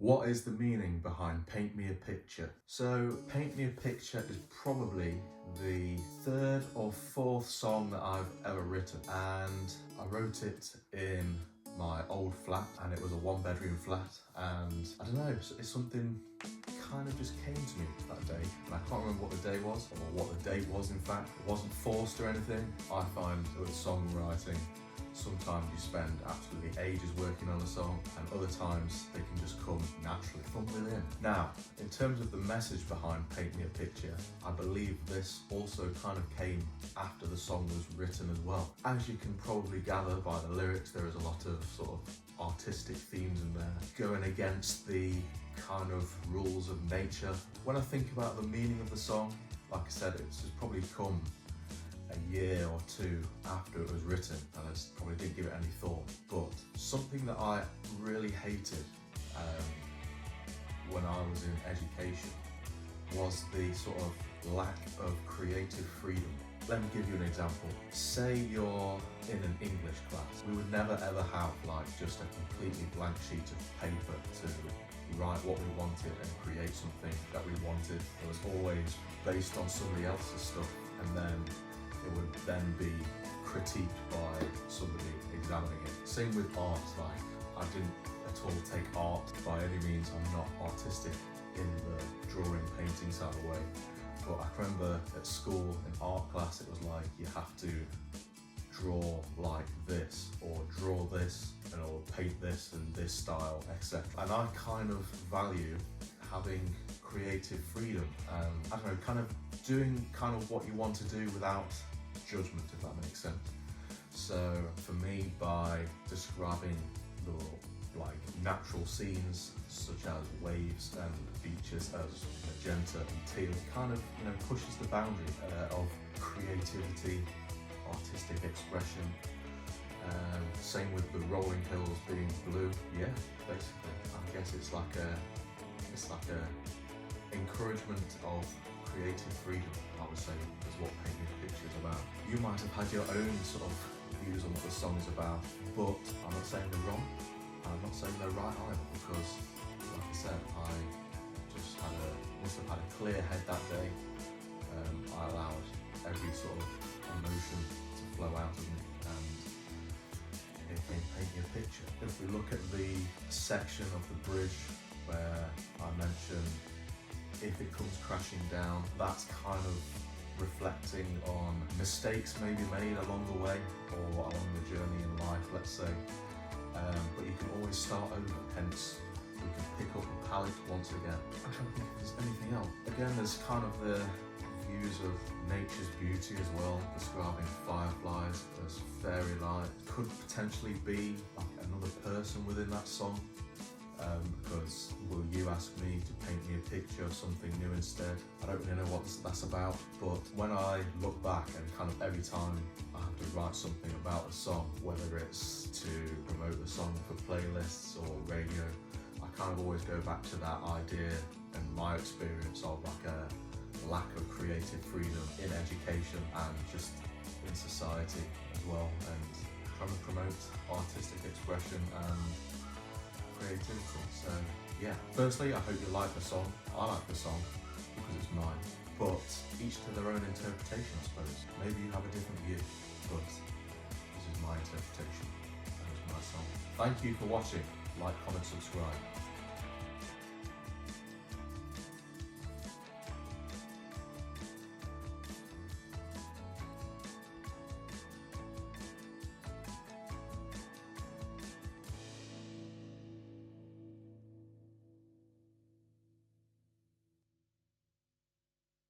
What is the meaning behind Paint Me a Picture? So Paint Me a Picture is probably the third or fourth song that I've ever written, and I wrote it in my old flat, and it was a 1-bedroom flat, and I don't know, it's something kind of just came to me that day, and I can't remember what the day was, or what the date was in fact. It wasn't forced or anything. I find with songwriting, sometimes you spend absolutely ages working on a song, and other times they can just come naturally from within. Now, in terms of the message behind Paint Me a Picture, I believe this also kind of came after the song was written as well. As you can probably gather by the lyrics, there is a lot of sort of artistic themes in there, going against the kind of rules of nature. When I think about the meaning of the song, like I said, it's probably come a year or two after it was written, and I probably didn't give it any thought. But something that I really hated when I was in education was the sort of lack of creative freedom. Let me give you an example. Say you're in an English class. We would never ever have like just a completely blank sheet of paper to write what we wanted and create something that we wanted. It was always based on somebody else's stuff, and then it would then be critiqued by somebody examining it. Same with art, like I didn't at all take art by any means. I'm not artistic in the drawing, painting side of the way. But I remember at school in art class, it was like you have to draw like this, or draw this, and or paint this and this style, etc. And I kind of value having creative freedom, and I don't know, kind of doing kind of what you want to do without judgment, if that makes sense. So for me, by describing the like natural scenes such as waves and beaches as magenta and teal, kind of, you know, pushes the boundary of creativity, artistic expression. Same with the rolling hills being blue. Yeah, basically, I guess it's like a encouragement of creative freedom, I would say, is what Paint Me a Picture is about. You might have had your own sort of views on what the song is about, but I'm not saying they're wrong, and I'm not saying they're right either, because, like I said, I just must have had a clear head that day. I allowed every sort of emotion to flow out of me, and it came Paint Me a Picture. If we look at the section of the bridge where I mentioned if it comes crashing down, that's kind of reflecting on mistakes maybe made along the way or along the journey in life, let's say. But you can always start over, hence we can pick up the palette once again. I don't think there's anything else. Again, there's kind of the views of nature's beauty as well, describing fireflies as fairy light. Could potentially be like another person within that song. Because will you ask me to paint me a picture of something new instead? I don't really know what that's about, but when I look back and kind of every time I have to write something about a song, whether it's to promote the song for playlists or radio, I kind of always go back to that idea and my experience of like a lack of creative freedom in education and just in society as well, and trying to promote artistic expression and creativity. So yeah, firstly, I hope you like the song. I like the song because it's mine, but each to their own interpretation, I suppose. Maybe you have a different view, but this is my interpretation and it's my song. Thank you for watching. Like, comment, subscribe.